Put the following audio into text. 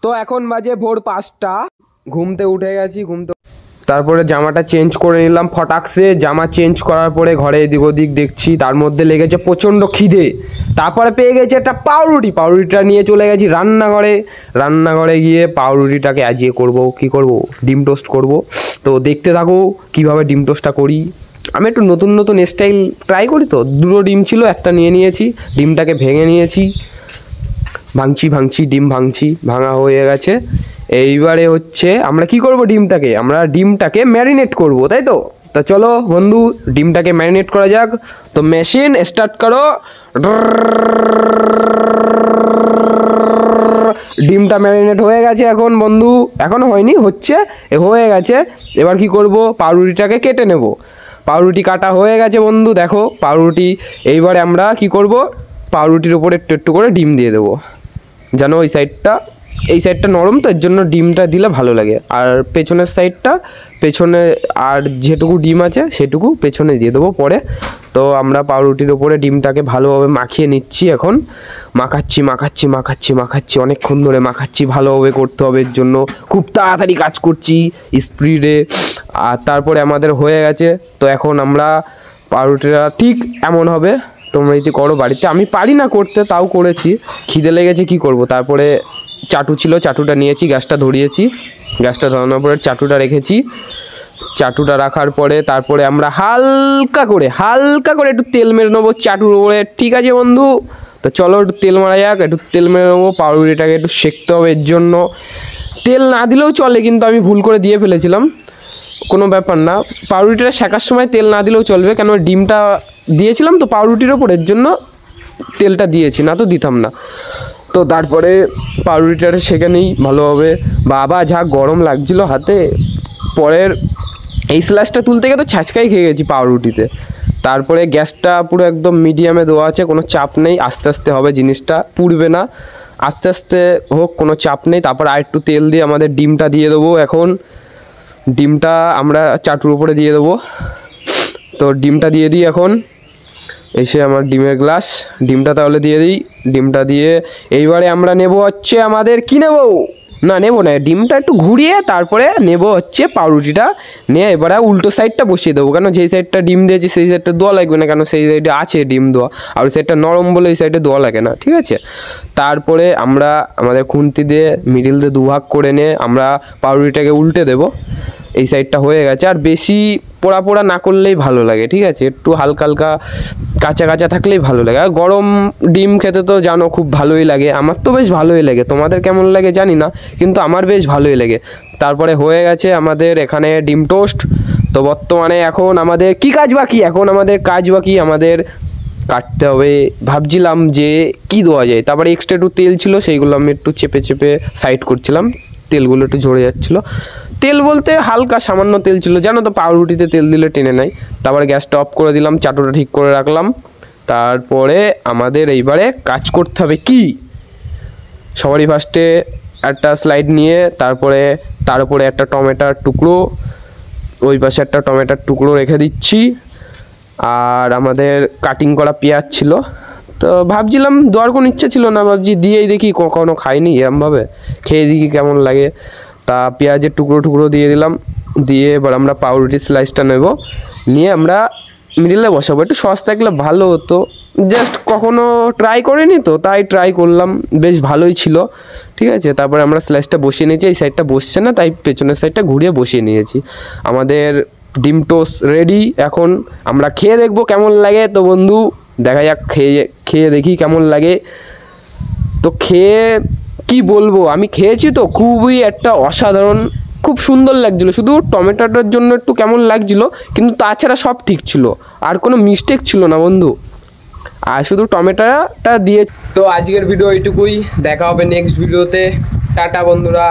তো এখন বাজে ভোর 5টা, ঘুমতে উঠে গেছি। তারপরে জামাটা চেঞ্জ করে নিলাম ফটাকসে। জামা চেঞ্জ করার পরে ঘরে এদিক ওদিক দেখছি, তার মধ্যে লেগেছে প্রচণ্ড খিদে। তারপরে পেয়ে গেছে একটা পাউরুটিটা নিয়ে চলে গেছি রান্নাঘরে গিয়ে পাউরুটিটাকে আজিয়ে কি করব, ডিম টোস্ট করব। তো দেখতে থাকো কিভাবে ডিম টোস্টটা করি। আমি একটু নতুন স্টাইল ট্রাই করি। তো দুটো ডিম ছিল, একটা নিয়ে নিয়েছি, ডিমটাকে ভেঙে নিয়েছি, ভাঙছি ডিম ভাঙা হয়ে গেছে। এইবারে হচ্ছে আমরা কি করব, ডিমটাকে ম্যারিনেট করব, তাই তো। তো চলো বন্ধু, ডিমটাকে ম্যারিনেট করা যাক। তো মেশিন স্টার্ট করো। ডিমটা ম্যারিনেট হয়ে গেছে এখন বন্ধু, এখনও হয়নি, হয়ে গেছে। এবার কি করব, পাউরুটিটাকে কেটে নেব। পাউরুটি কাটা হয়ে গেছে বন্ধু, দেখো পাউরুটি। এইবারে আমরা কি করব, পাউরুটির উপরে একটু করে ডিম দিয়ে দেবো, যেন এই সাইডটা নরম, তো এর জন্য ডিমটা দিলে ভালো লাগে। আর পেছনের সাইডটা, আর যেটুকু ডিম আছে সেটুকু পেছনে দিয়ে দেবো পরে। তো আমরা পাউরুটির ওপরে ডিমটাকে ভালোভাবে মাখিয়ে নিচ্ছি। এখন মাখাচ্ছি অনেকক্ষণ ধরে মাখাচ্ছি, ভালোভাবে করতে হবে, এর জন্য খুব তাড়াতাড়ি কাজ করছি, স্পিডে। আর তারপরে আমাদের হয়ে গেছে। তো এখন আমরা পাউরুটিটা ঠিক এমন হবে, তোমরা যদি করো বাড়িতে। আমি পারি না করতে, তাও করেছি, খিদে লেগেছে কি করব। তারপরে চাটু ছিল, চাটুটা নিয়েছি, গ্যাসটা ধরিয়েছি, গ্যাসটা ধরানোর পরে চাটুটা রেখেছি। চাটুটা রাখার পরে তারপরে আমরা হালকা করে একটু তেল মেরে নেবো চাটুর উপরে, ঠিক আছে বন্ধু। তো চলো একটু তেল মারা যাক, একটু তেল মেরে নেবো। পাউরুটিটাকে একটু সেঁকতে হবে, এর জন্য তেল না দিলেও চলে, কিন্তু আমি ভুল করে দিয়ে ফেলেছিলাম, কোনো ব্যাপার না। পাউরুটিটা শেখার সময় তেল না দিলেও চলবে, কেন ডিমটা দিয়েছিলাম তো পাউরুটির ওপর, এর জন্য তেলটা দিয়েছি, না তো দিতাম না। তো তারপরে পাউরুটিটা সেঁকে নিই ভালোভাবে। বাবা যা গরম লাগছিল হাতে, পরের এই স্ল্যাশটা তুলতে গিয়ে তো ছ্যাঁচকাই খেয়ে গেছি পাউরুটিতে। তারপরে গ্যাসটা পুরো একদম মিডিয়ামে দেওয়া আছে, কোনো চাপ নেই, আস্তে আস্তে হবে, জিনিসটা পুড়বে না, আস্তে আস্তে হোক, কোনো চাপ নেই। তারপর আর একটু তেল দিয়ে আমাদের ডিমটা দিয়ে দেবো। এখন ডিমটা আমরা চাটুর উপরে দিয়ে দেবো। তো ডিমটা দিয়ে দিই এখন, এসে আমার ডিমের গ্লাস, ডিমটা তাহলে দিয়ে দিই। ডিমটা দিয়ে এইবারে আমরা নেব হচ্ছে আমাদের কি নেব না ডিমটা একটু ঘুরিয়ে তারপরে নেব হচ্ছে পাউরুটিটা নিয়ে। এবারে উল্টো সাইডটা বসিয়ে দেবো, কেন যেই সাইডটা ডিম দিয়েছি সেই সাইডটা দেওয়া লাগবে না, কেন সেই সাইডে আছে ডিম দেওয়া, আর ওই সাইডটা নরম বলে এই সাইডে দেওয়া লাগে না, ঠিক আছে। তারপরে আমরা আমাদের খুন্তি দিয়ে মিডিল দিয়ে দুভাগ করে নিয়ে আমরা পাউরুটিটাকে উল্টে দেবো। এই সাইডটা হয়ে গেছে। আর বেশি পোড়া না করলেই ভালো লাগে, ঠিক আছে, একটু হালকা কাঁচা থাকলেই ভালো লাগে। আর গরম ডিম খেতে তো জানো খুব ভালোই লাগে, আমার তো বেশ ভালোই লাগে, তোমাদের কেমন লাগে জানি না, কিন্তু আমার বেশ ভালোই লাগে। তারপরে হয়ে গেছে আমাদের এখানে ডিম টোস্ট। তো বর্তমানে এখন আমাদের কি কাজ বাকি, আমাদের কাটতে হবে। ভাবছিলাম যে কি দেওয়া যায়, তারপরে এক্সট্রা একটু তেল ছিল, সেইগুলো আমি একটু চেপে সাইড করছিলাম, তেলগুলো একটু ঝরে যাচ্ছিলো। তেল বলতে হালকা সামান্য তেল ছিল, জানো তো পাউরুটিতে তেল দিলে টেনে নেয়। তারপরে গ্যাসটা অফ করে দিলাম, চাটুটা ঠিক করে রাখলাম। তারপরে আমাদের এইবারে কাজ করতে হবে কি, সবারই ফার্স্টে একটা স্লাইড নিয়ে তারপরে তার উপরে একটা টমেটোর টুকরো, ওই পাশে একটা টমেটোর টুকরো রেখে দিচ্ছি। আর আমাদের কাটিং করা পেঁয়াজ ছিল, তো ভাবছিলাম দেওয়ার কোনো ইচ্ছা ছিল না, ভাবছি দিয়েই দেখি, কখনো খাইনি এরমভাবে, খেয়ে দেখি কেমন লাগে। তা পেঁয়াজের টুকরো দিয়ে দিলাম, দিয়ে এবার আমরা পাউরুটির স্লাইসটা নেব, নিয়ে আমরা মিডিলে বসাবো। একটু সস থাকলে ভালো হতো, জাস্ট কখনো ট্রাই করিনি তো তাই ট্রাই করলাম, বেশ ভালোই ছিল, ঠিক আছে। তারপরে আমরা স্লাইসটা বসিয়ে নিয়েছি, এই সাইডটা বসছে না তাই পেছনের সাইডটা ঘুরিয়ে বসিয়ে নিয়েছি। আমাদের ডিম টোস্ট রেডি। এখন আমরা খেয়ে দেখবো কেমন লাগে। তো বন্ধু দেখা যাক, খেয়ে দেখি কেমন লাগে। তো খেয়ে কি বলবো, আমি খেয়েছি তো খুবই একটা অসাধারণ, খুব সুন্দর লাগছিলো, শুধু টমেটোটার জন্য একটু কেমন লাগছিলো, কিন্তু তাছাড়া সব ঠিক ছিল, আর কোনো মিস্টেক ছিল না বন্ধু, আর শুধু টমেটোটা দিয়ে। তো আজকের ভিডিও এইটুকুই, দেখা হবে নেক্সট ভিডিওতে, টাটা বন্ধুরা।